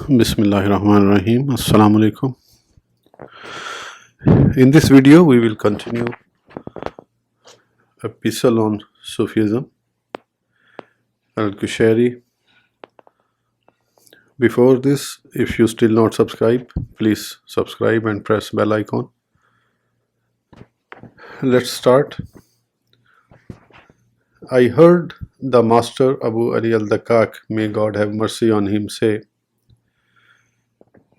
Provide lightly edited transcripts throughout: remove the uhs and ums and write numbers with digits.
Bismillahirrahmanirrahim. Assalamu alaikum. In this video, we will continue Epistle on Sufism, al-Qushayri. Before this, if you still not subscribe, please subscribe and press bell icon. Let's start. I heard the Master Abu Ali al-Daqqaq, may God have mercy on him, say,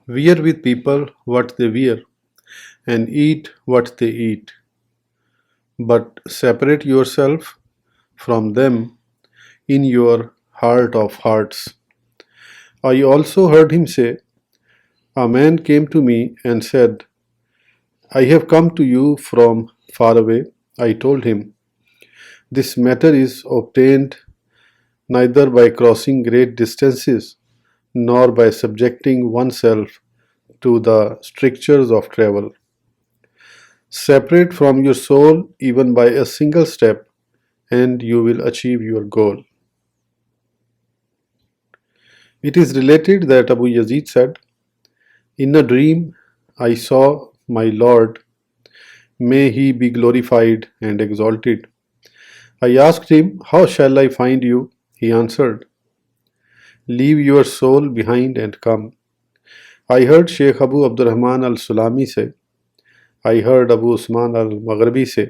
"Wear with people what they wear, and eat what they eat, but separate yourself from them in your heart of hearts." I also heard him say, "A man came to me and said, I have come to you from far away." I told him, "This matter is obtained neither by crossing great distances nor by subjecting oneself to the strictures of travel. Separate from your soul even by a single step, and you will achieve your goal." It is related that Abu Yazid said, "In a dream I saw my Lord, may he be glorified and exalted. I asked him, 'How shall I find you?' He answered, 'Leave your soul behind and come.' I heard Sheikh Abu Abdurrahman al-Sulami say, I heard Abu Usman al-Maghribi say,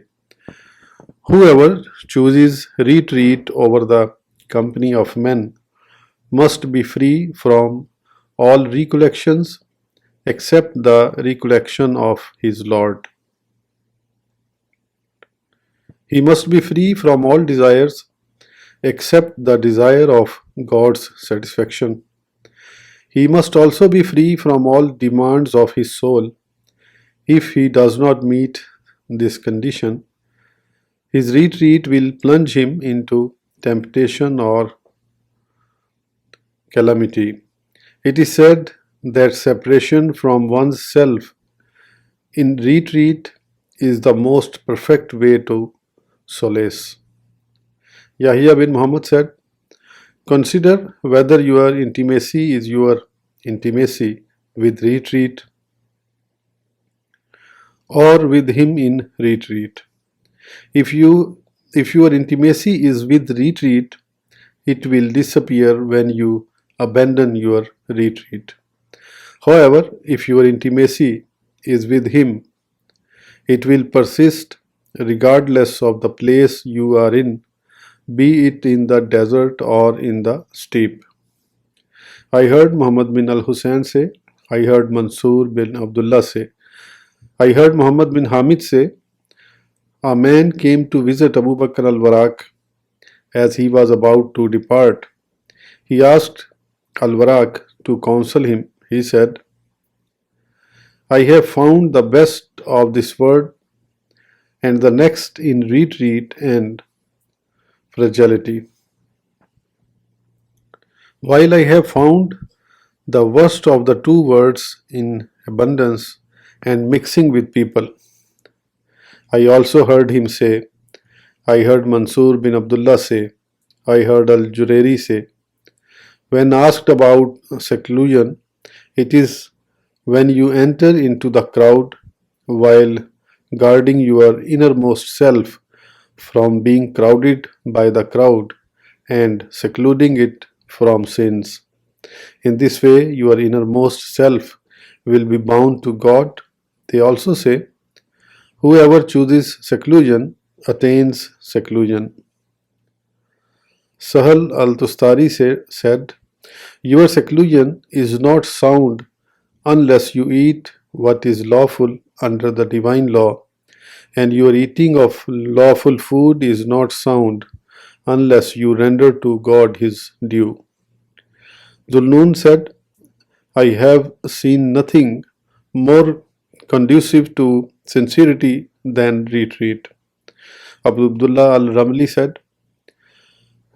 whoever chooses retreat over the company of men must be free from all recollections except the recollection of his Lord. He must be free from all desires except the desire of God's satisfaction. He must also be free from all demands of his soul. If he does not meet this condition, his retreat will plunge him into temptation or calamity. It is said that separation from one's self in retreat is the most perfect way to solace." Yahya bin Muhammad said, "Consider whether your intimacy is your intimacy with retreat or with him in retreat. If your intimacy is with retreat, it will disappear when you abandon your retreat. However, if your intimacy is with him, it will persist regardless of the place you are in, be it in the desert or in the steppe." I heard Muhammad bin al-Hussein say, I heard Mansur bin Abdullah say, I heard Muhammad bin Hamid say, a man came to visit Abu Bakr al-Waraq as he was about to depart. He asked al-Waraq to counsel him. He said, "I have found the best of this world and the next in retreat and fragility, while I have found the worst of the two worlds in abundance and mixing with people." I also heard him say, I heard Mansur bin Abdullah say, I heard al-Jurayri say, when asked about seclusion, it is when you enter into the crowd while guarding your innermost self from being crowded by the crowd and secluding it from sins. In this way, your innermost self will be bound to God. They also say, whoever chooses seclusion attains seclusion. Sahal al-Tustari said, your seclusion is not sound unless you eat what is lawful under the divine law, and your eating of lawful food is not sound unless you render to God his due. Dhul-Nun said, I have seen nothing more conducive to sincerity than retreat. Abu Abdullah al-Ramli said,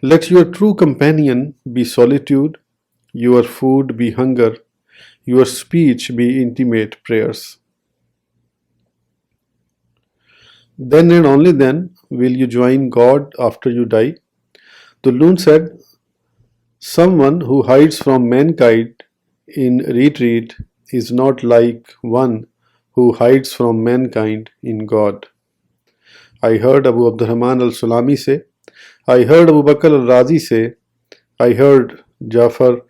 let your true companion be solitude, your food be hunger, your speech be intimate prayers. Then and only then will you join God after you die. Dhul-Nun said, someone who hides from mankind in retreat is not like one who hides from mankind in God. I heard Abu Abdurrahman al-Sulami say, I heard Abu Bakr al-Razi say, I heard Jafar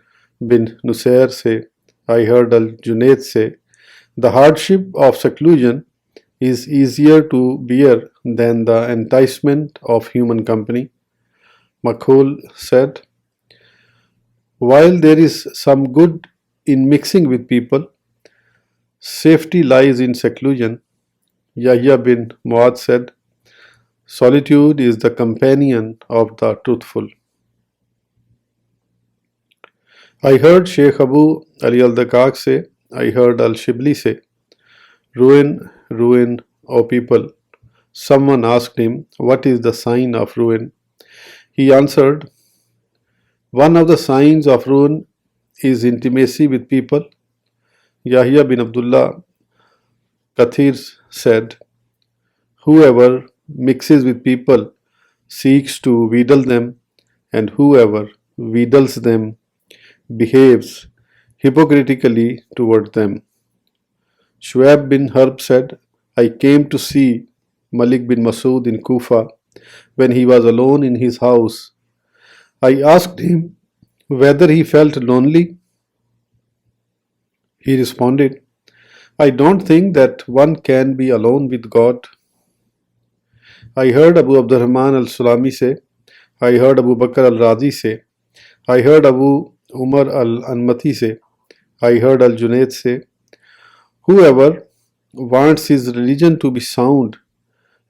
bin Nusair say, I heard al-Junayd say, the hardship of seclusion is easier to bear than the enticement of human company. Makhul said, while there is some good in mixing with people, safety lies in seclusion. Yahya bin Muad said, solitude is the companion of the truthful. I heard Sheikh Abu Ali al-Dakak say, I heard al-Shibli say, ruin, ruin, O people. Someone asked him, what is the sign of ruin? He answered, one of the signs of ruin is intimacy with people. Yahya bin Abdullah Kathir said, whoever mixes with people seeks to wheedle them, and whoever wheedles them behaves hypocritically toward them. Shuaib bin Harb said, I came to see Malik bin Masood in Kufa when he was alone in his house. I asked him whether he felt lonely. He responded, I don't think that one can be alone with God. I heard Abu Abdurrahman al-Sulami say, I heard Abu Bakr al-Razi say, I heard Abu Umar al-Anmati say, I heard al-Junayd say, whoever wants his religion to be sound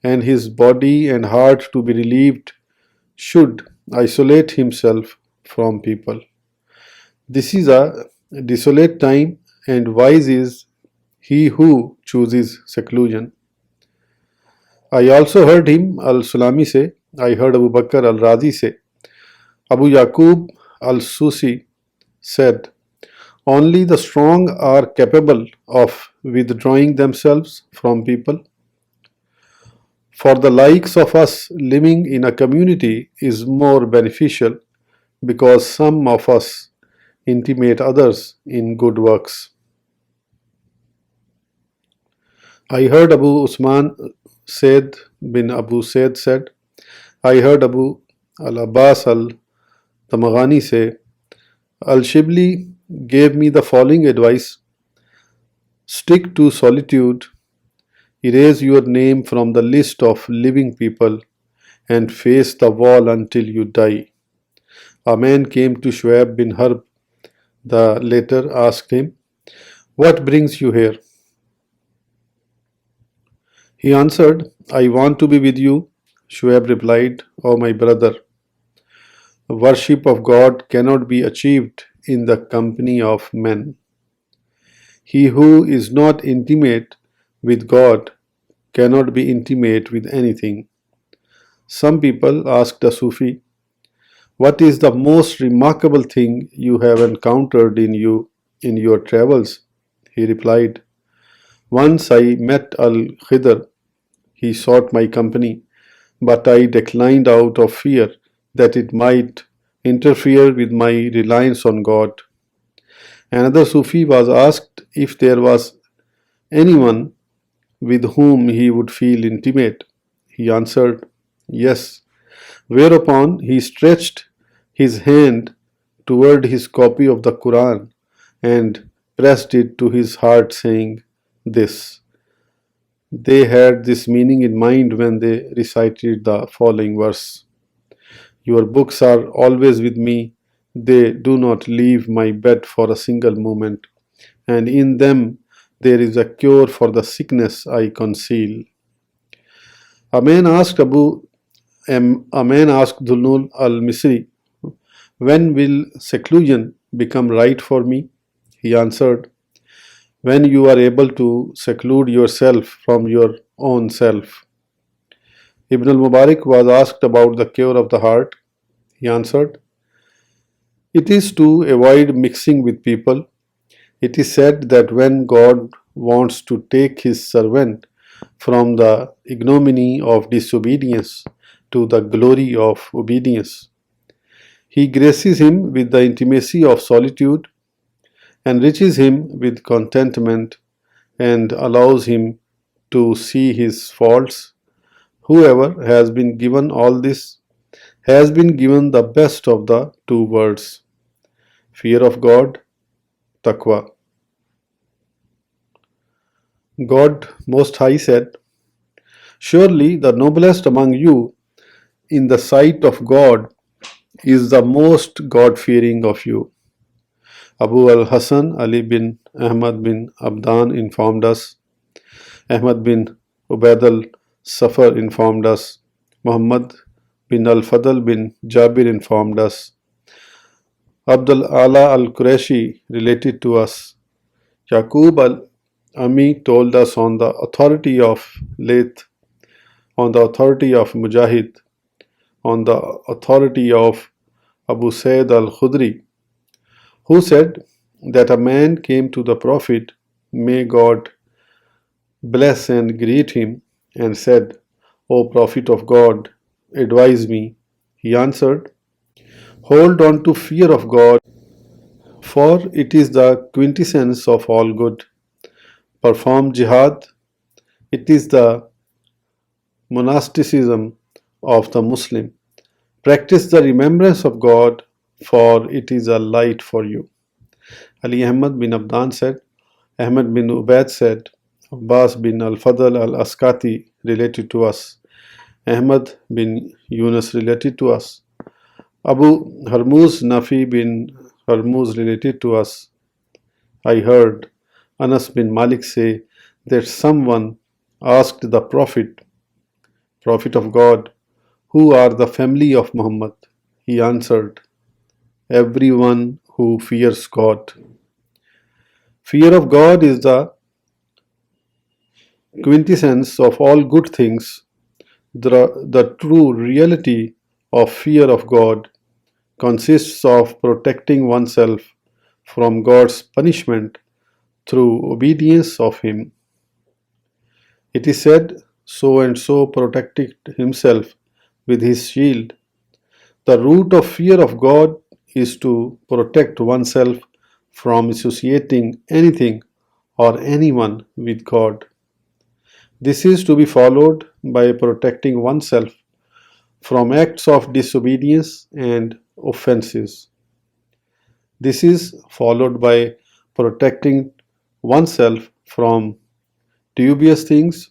and his body and heart to be relieved should isolate himself from people. This is a desolate time, and wise is he who chooses seclusion. I also heard him al-Sulami say, I heard Abu Bakr al-Razi say, Abu Yaqub al-Susi said, only the strong are capable of withdrawing themselves from people. For the likes of us, living in a community is more beneficial because some of us intimate others in good works. I heard Abu Usman Said bin Abu Said said, I heard Abu al-Abbas al-Tamaghani say, Al-Shibli gave me the following advice, stick to solitude, erase your name from the list of living people, and face the wall until you die. A man came to Shuaib bin Harb. The latter asked him, what brings you here? He answered, I want to be with you. Shuaib replied, O my brother, worship of God cannot be achieved in the company of men. He who is not intimate with God cannot be intimate with anything. Some people asked a Sufi, what is the most remarkable thing you have encountered in your travels? He replied, once I met Al-Khidr. He sought my company, but I declined out of fear that it might interfere with my reliance on God. Another Sufi was asked if there was anyone with whom he would feel intimate. He answered, yes, whereupon he stretched his hand toward his copy of the Quran and pressed it to his heart, saying this. They had this meaning in mind when they recited the following verse. Your books are always with me. They do not leave my bed for a single moment, and in them there is a cure for the sickness I conceal. A man asked Dhulnul al-Misri, when will seclusion become right for me? He answered, when you are able to seclude yourself from your own self. Ibn al-Mubarak was asked about the cure of the heart. He answered, it is to avoid mixing with people. It is said that when God wants to take his servant from the ignominy of disobedience to the glory of obedience, he graces him with the intimacy of solitude, enriches him with contentment, and allows him to see his faults. Whoever has been given all this has been given the best of the two worlds, fear of God, taqwa. God Most High said, "Surely the noblest among you in the sight of God is the most God-fearing of you." Abu al-Hasan Ali bin Ahmad bin Abdan informed us. Ahmad bin Ubaid al-Safar informed us. Muhammad bin al-Fadl bin Jabir informed us. Abdul Ala al-Qurayshi related to us. Yaqub al-Ami told us on the authority of Layth, on the authority of Mujahid, on the authority of Abu Sayyid al-Khudri, who said that a man came to the Prophet, may God bless and greet him, and said, "O Prophet of God, advise me." He answered, "Hold on to fear of God, for it is the quintessence of all good. Perform jihad, it is the monasticism of the Muslim. Practice the remembrance of God, for it is a light for you." Ali Ahmad bin Abdan said, Ahmad bin Ubaid said, Abbas bin al-Fadl al-Askati related to us, Ahmad bin Yunus related to us, Abu Harmuz Nafi bin Harmuz related to us. I heard Anas bin Malik say that someone asked the Prophet, Prophet of God, who are the family of Muhammad? He answered, everyone who fears God. Fear of God is the quintessence of all good things. The true reality of fear of God consists of protecting oneself from God's punishment through obedience of Him. It is said, so and so protected himself with his shield. The root of fear of God is to protect oneself from associating anything or anyone with God. This is to be followed by protecting oneself from acts of disobedience and offenses. This is followed by protecting oneself from dubious things.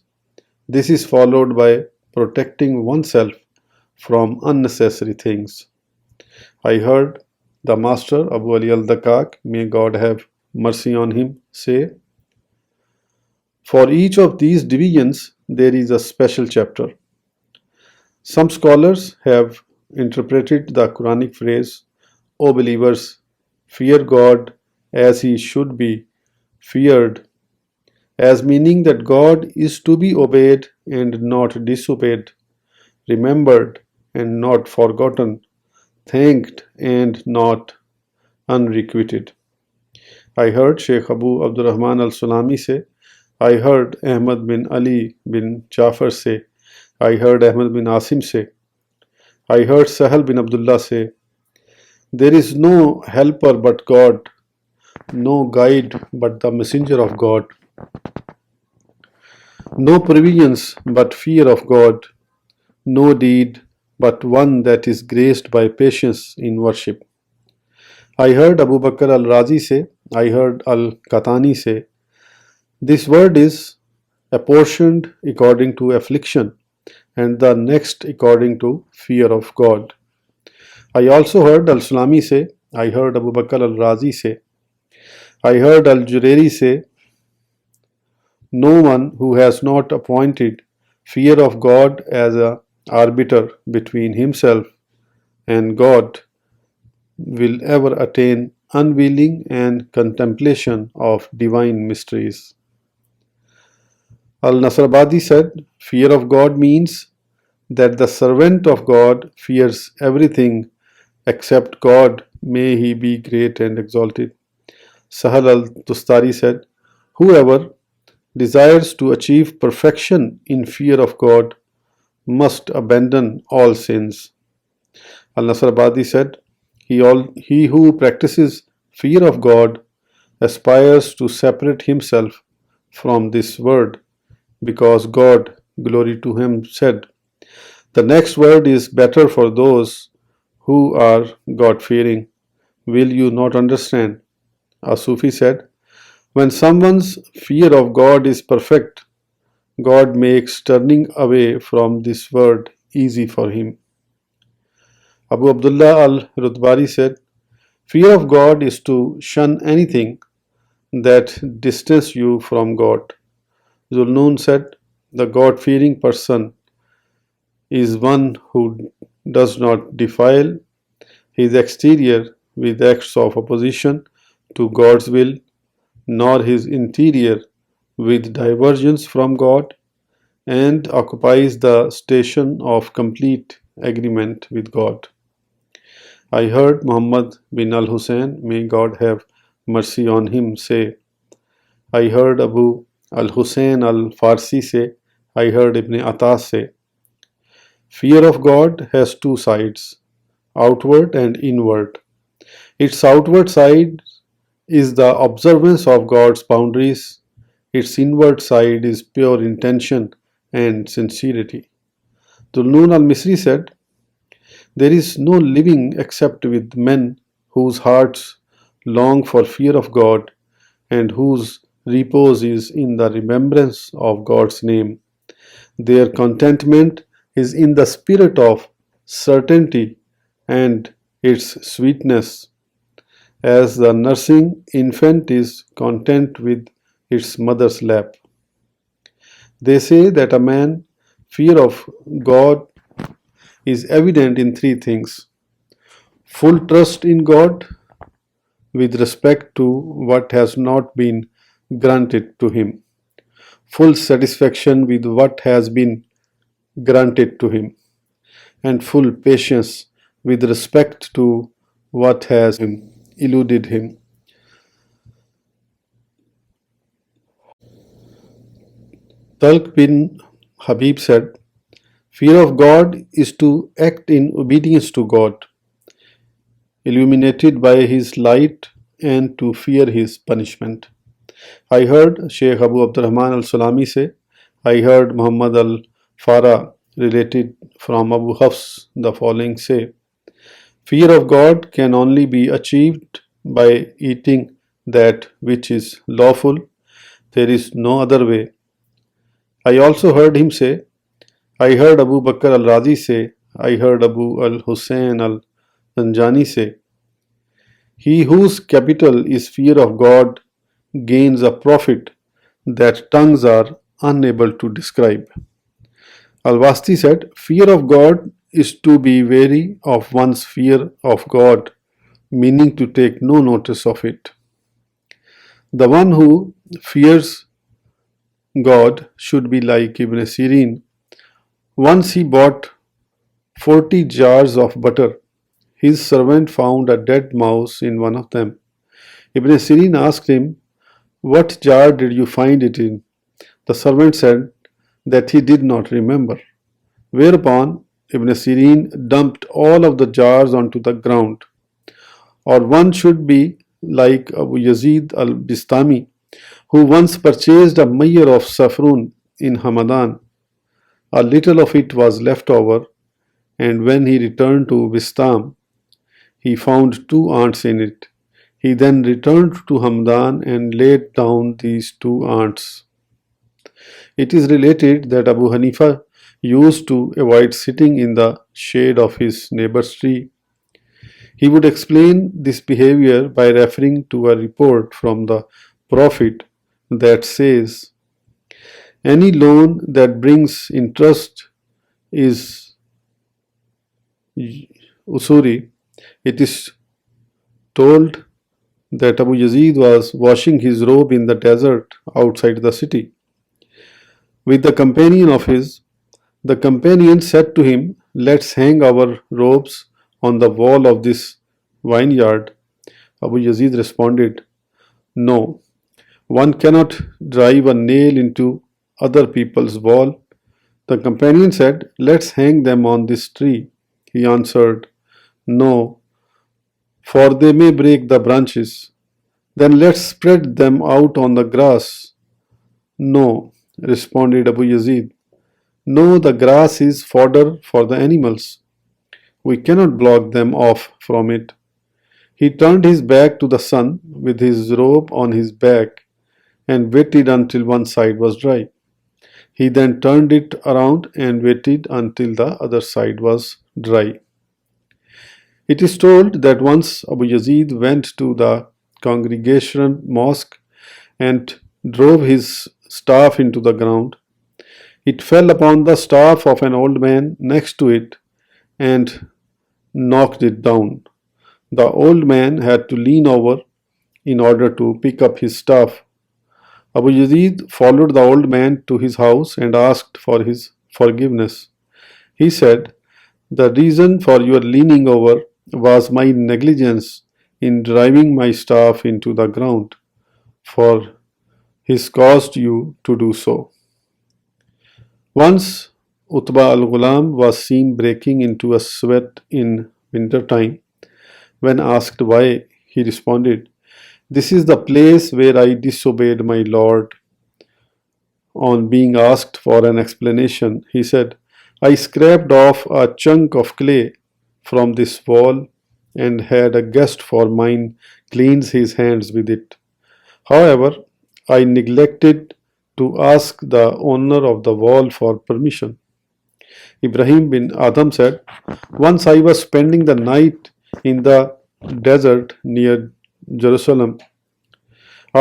This is followed by protecting oneself from unnecessary things. I heard the Master Abu Ali al-Dakak, may God have mercy on him, say, for each of these divisions there is a special chapter. Some scholars have interpreted the Quranic phrase, O believers, fear God as He should be feared, as meaning that God is to be obeyed and not disobeyed, remembered and not forgotten, thanked and not unrequited. I heard Sheikh Abu Abdurrahman al-Sulami say, I heard Ahmad bin Ali bin Jafar say, I heard Ahmad bin Asim say, I heard Sahal bin Abdullah say, there is no helper but God, no guide but the messenger of God, no provisions but fear of God, no deed but one that is graced by patience in worship. I heard Abu Bakr al-Razi say, I heard al-Qatani say, this word is apportioned according to affliction and the next according to fear of God. I also heard al-Sulami say, I heard Abu Bakr al-Razi say, I heard al-Jurayri say, no one who has not appointed fear of God as an arbiter between himself and God will ever attain unveiling and contemplation of divine mysteries. Al-Nasrabadi said, fear of God means that the servant of God fears everything except God, may He be great and exalted. Sahal al-Tustari said, whoever desires to achieve perfection in fear of God must abandon all sins. Al-Nasrabadi said, he who practices fear of God aspires to separate himself from this word, because God, glory to him, said, "The next word is better for those who are God-fearing. Will you not understand?" A Sufi said, "When someone's fear of God is perfect, God makes turning away from this word easy for him." Abu Abdullah al-Rutbari said, "Fear of God is to shun anything that distances you from God." Zulnun said, "The God-fearing person is one who does not defile his exterior with acts of opposition to God's will, nor his interior with divergence from God, and occupies the station of complete agreement with God." I heard Muhammad bin al-Hussein, may God have mercy on him, say. I heard Abu al-Hussein al-Farsi say. I heard Ibn Atas say. Fear of God has two sides, outward and inward. Its outward side is the observance of God's boundaries. Its inward side is pure intention and sincerity. Tulnun al-Misri said, "There is no living except with men whose hearts long for fear of God and whose repose is in the remembrance of God's name. Their contentment is in the spirit of certainty and its sweetness, as the nursing infant is content with its mother's lap." They say that a man's fear of God is evident in three things: full trust in God with respect to what has not been granted to him, full satisfaction with what has been granted to him, and full patience with respect to what has eluded him. Talq bin Habib said, "Fear of God is to act in obedience to God, illuminated by His light, and to fear His punishment." I heard Sheikh Abu Abdurrahman al-Sulami say. I heard Muhammad al-Farah related from Abu Hafs the following say, "Fear of God can only be achieved by eating that which is lawful. There is no other way." I also heard him say, I heard Abu Bakr al-Razi say, I heard Abu al-Hussein al-Zanjani say, "He whose capital is fear of God gains a profit that tongues are unable to describe." Al-Wasti said, "Fear of God is to be wary of one's fear of God, meaning to take no notice of it. The one who fears God should be like Ibn Sirin. Once he bought 40 jars of butter. His servant found a dead mouse in one of them. Ibn Sirin asked him, "What jar did you find it in?" The servant said that he did not remember. Whereupon Ibn Sirin dumped all of the jars onto the ground. Or one should be like Abu Yazid al-Bistami, who once purchased a mayyar of saffron in Hamadan. A little of it was left over, and when he returned to Bistam, he found 2 ants in it. He then returned to Hamadan and laid down these 2 ants. It is related that Abu Hanifa used to avoid sitting in the shade of his neighbor's tree. He would explain this behavior by referring to a report from the Prophet that says, "Any loan that brings interest is usuri." It is told that Abu Yazid was washing his robe in the desert outside the city with the companion of his. The companion said to him, "Let's hang our robes on the wall of this vineyard." Abu Yazid responded, "No, one cannot drive a nail into other people's wall." The companion said, "Let's hang them on this tree." He answered, "No, for they may break the branches." Then let's spread them out on the grass. No, responded Abu Yazid. No, the grass is fodder for the animals. We cannot block them off from it. He turned his back to the sun with his robe on his back and waited until one side was dry. He then turned it around and waited until the other side was dry. It is told that once Abu Yazid went to the congregational mosque and drove his staff into the ground. It fell upon the staff of an old man next to it and knocked it down. The old man had to lean over in order to pick up his staff. Abu Yazid followed the old man to his house and asked for his forgiveness. He said, "The reason for your leaning over was my negligence in driving my staff into the ground, for his caused you to do so." Once Utbah al-Ghulam was seen breaking into a sweat in winter time. When asked why, he responded, "This is the place where I disobeyed my Lord." On being asked for an explanation, he said, "I scraped off a chunk of clay from this wall and had a guest for mine cleanse his hands with it. However, I neglected to ask the owner of the wall for permission." Ibrahim bin Adham said, "Once I was spending the night in the desert near Jerusalem.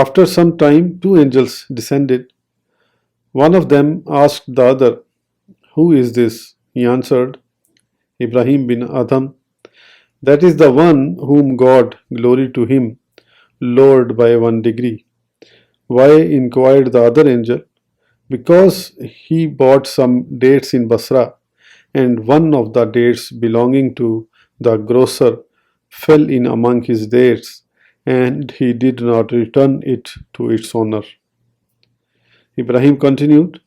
After some time, two angels descended. One of them asked the other, 'Who is this?' He answered, 'Ibrahim bin Adham. That is the one whom God, glory to him, lowered by 1 degree. Why? Inquired the other angel. Because he bought some dates in Basra, and one of the dates belonging to the grocer fell in among his dates, and he did not return it to its owner." Ibrahim continued,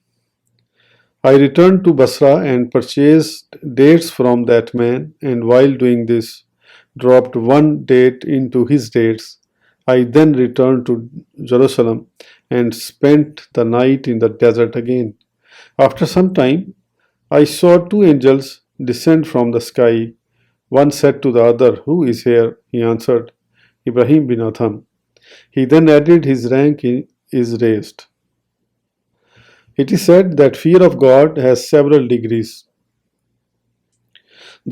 "I returned to Basra and purchased dates from that man, and while doing this, dropped one date into his dates. I then returned to Jerusalem and spent the night in the desert again. After some time, I saw two angels descend from the sky. One said to the other, 'Who is here?' He answered, 'Ibrahim bin Adham.' He then added, 'His rank is raised.'" It is said that fear of God has several degrees.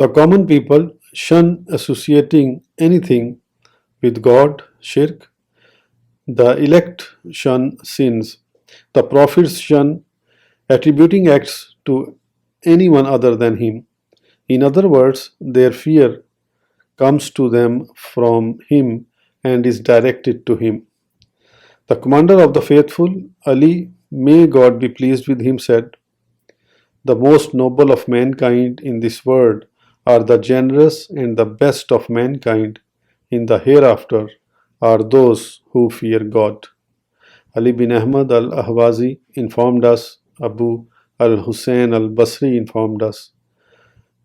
The common people shun associating anything with God, shirk. The elect shun sins. The prophets shun attributing acts to anyone other than Him. In other words, their fear comes to them from Him and is directed to Him. The commander of the faithful, Ali, may God be pleased with him, said, "The most noble of mankind in this world are the generous, and the best of mankind in the hereafter are those who fear God." Ali bin Ahmad al-Ahwazi informed us. Abu al-Hussein al-Basri informed us.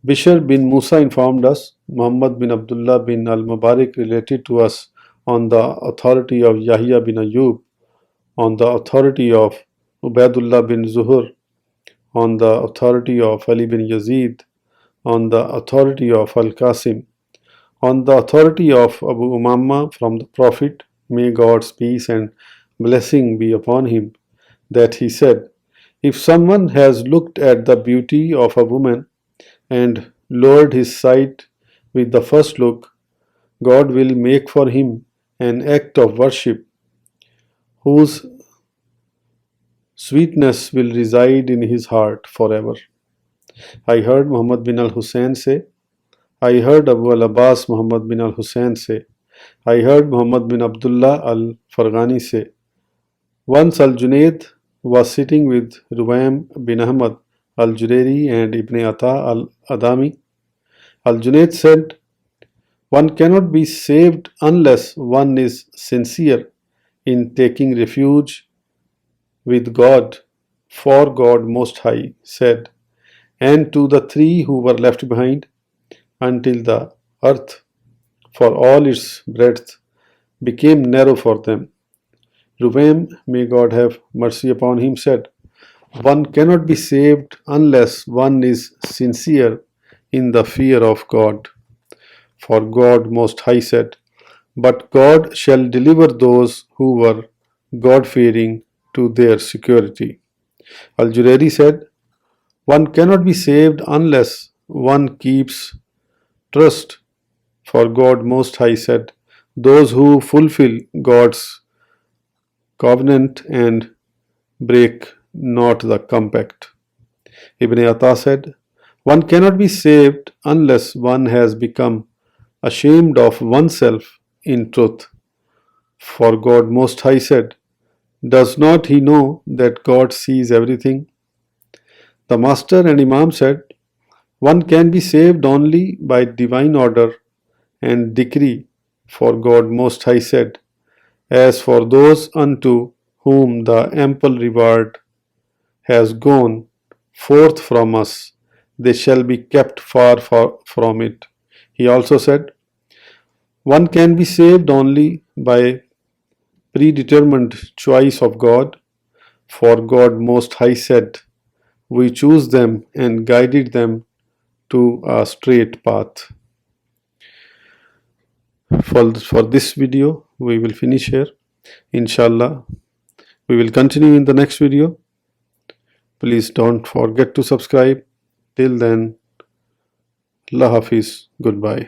Bishr bin Musa informed us. Muhammad bin Abdullah bin al-Mubarak related to us on the authority of Yahya bin Ayyub, on the authority of Ubaidullah bin Zuhur, on the authority of Ali bin Yazid, on the authority of al-Qasim, on the authority of Abu Umama from the Prophet, may God's peace and blessing be upon him, that he said, "If someone has looked at the beauty of a woman and lowered his sight with the first look, God will make for him an act of worship whose sweetness will reside in his heart forever." I heard Muhammad bin al-Hussein say, I heard Abu al-Abbas Muhammad bin al-Hussein say, I heard Muhammad bin Abdullah al-Farghani say. Once Al-Junayd was sitting with Ruwaym bin Ahmad al-Jurayri and Ibn Ata al-Adami. Al-Junayd said, "One cannot be saved unless one is sincere in taking refuge with God." For God Most High said, "And to the three who were left behind, until the earth, for all its breadth, became narrow for them. Ruvaim, may God have mercy upon him, said, "One cannot be saved unless one is sincere in the fear of God. For God Most High said, 'But God shall deliver those who were God-fearing to their security.'" Al-Qushayri said, "One cannot be saved unless one keeps trust." For God Most High said, "Those who fulfill God's covenant and break not the compact." Ibn Atta said, "One cannot be saved unless one has become ashamed of oneself in truth." For God Most High said, "Does not he know that God sees everything?" The Master and Imam said, "One can be saved only by divine order and decree." For God Most High said, "As for those unto whom the ample reward has gone forth from us, they shall be kept far from it." He also said, "One can be saved only by predetermined choice of God." For God Most High said, "We choose them and guided them to a straight path." For this video, we will finish here. Inshallah, we will continue in the next video. Please don't forget to subscribe. Till then, Allah Hafiz. Goodbye.